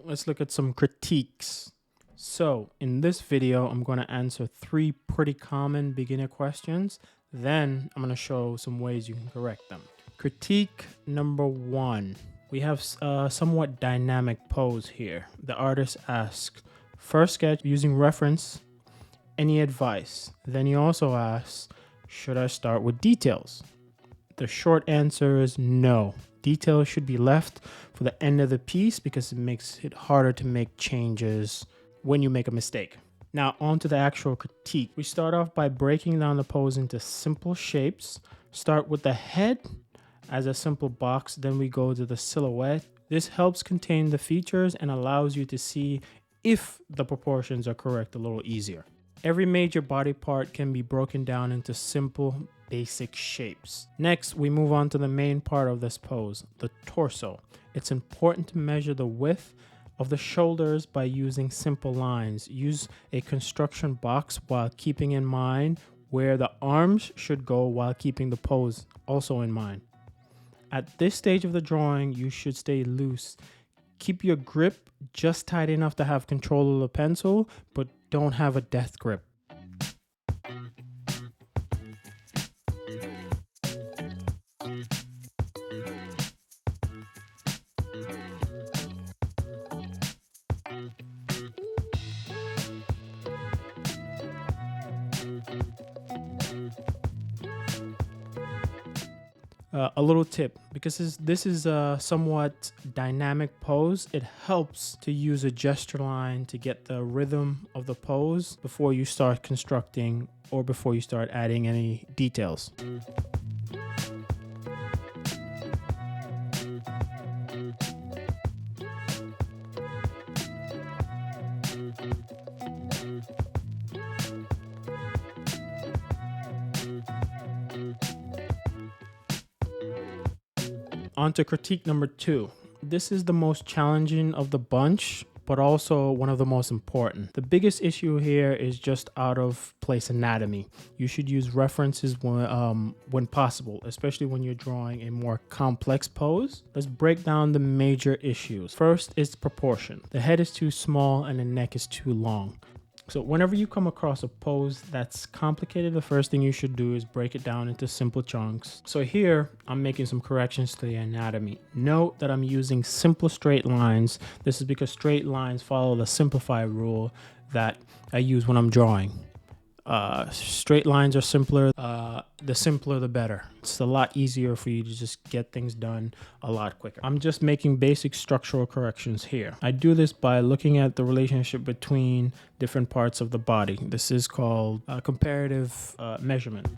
let's look at some critiques. So in this video, I'm going to answer 3 pretty common beginner questions. Then I'm going to show some ways you can correct them. Critique number 1. We have a somewhat dynamic pose here. The artist asks, first sketch using reference, any advice? Then he also asks, should I start with details? The short answer is no. Details should be left for the end of the piece because it makes it harder to make changes when you make a mistake. Now on to the actual critique. We start off by breaking down the pose into simple shapes. Start with the head as a simple box, then we go to the silhouette. This helps contain the features and allows you to see if the proportions are correct a little easier. Every major body part can be broken down into simple, basic shapes. Next, we move on to the main part of this pose, the torso. It's important to measure the width of the shoulders by using simple lines. Use a construction box while keeping in mind where the arms should go while keeping the pose also in mind. At this stage of the drawing, you should stay loose. Keep your grip just tight enough to have control of the pencil, but don't have a death grip. A little tip, because this is a somewhat dynamic pose, it helps to use a gesture line to get the rhythm of the pose before you start constructing or before you start adding any details. On to critique number 2. This is the most challenging of the bunch, but also one of the most important. The biggest issue here is just out of place anatomy. You should use references when possible, especially when you're drawing a more complex pose. Let's break down the major issues. First is proportion. The head is too small and the neck is too long. So whenever you come across a pose that's complicated, the first thing you should do is break it down into simple chunks. So here, I'm making some corrections to the anatomy. Note that I'm using simple straight lines. This is because straight lines follow the simplify rule that I use when I'm drawing. Straight lines are simpler. The simpler, the better. It's a lot easier for you to just get things done a lot quicker. I'm just making basic structural corrections here. I do this by looking at the relationship between different parts of the body. This is called comparative measurement.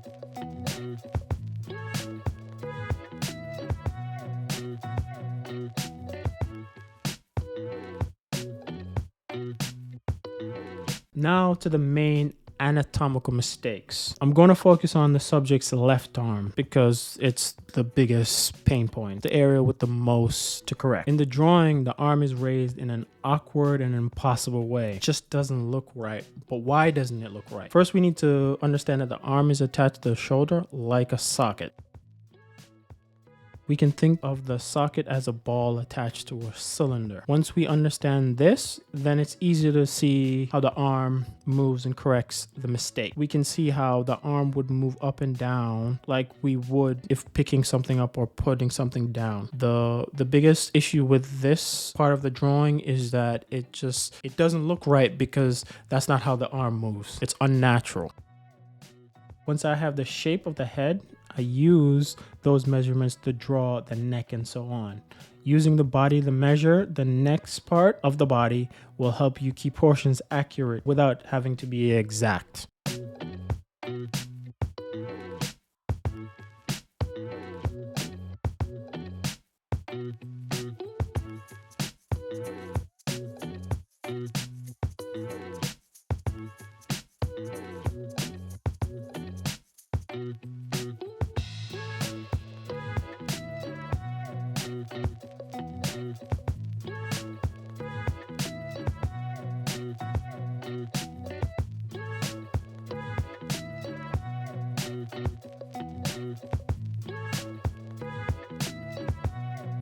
Now to the main anatomical mistakes. I'm going to focus on the subject's left arm because it's the biggest pain point, the area with the most to correct. In the drawing, the arm is raised in an awkward and impossible way. It just doesn't look right. But why doesn't it look right? First, we need to understand that the arm is attached to the shoulder like a socket. We can think of the socket as a ball attached to a cylinder. Once we understand this, then it's easier to see how the arm moves and corrects the mistake. We can see how the arm would move up and down like we would if picking something up or putting something down. The biggest issue with this part of the drawing is that it doesn't look right because that's not how the arm moves. It's unnatural. Once I have the shape of the head, I use those measurements to draw the neck and so on. Using the body to measure the next part of the body will help you keep portions accurate without having to be exact.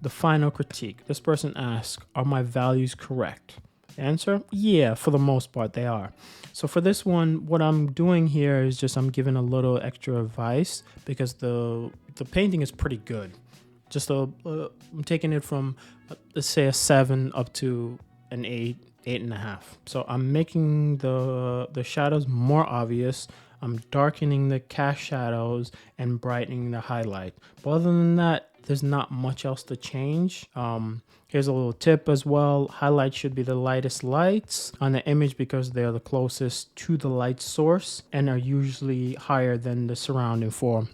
the final critique. This person asks, are my values correct? Answer, yeah, for the most part they are. So for this one, what I'm doing here is just I'm giving a little extra advice because the painting is pretty good. Just I'm taking it from let's say a 7 up to an 8, 8.5. So I'm making the shadows more obvious. I'm darkening the cast shadows and brightening the highlight. But other than that, there's not much else to change. Here's a little tip as well. Highlights should be the lightest lights on the image because they're the closest to the light source and are usually higher than the surrounding form.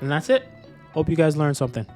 And that's it. Hope you guys learned something.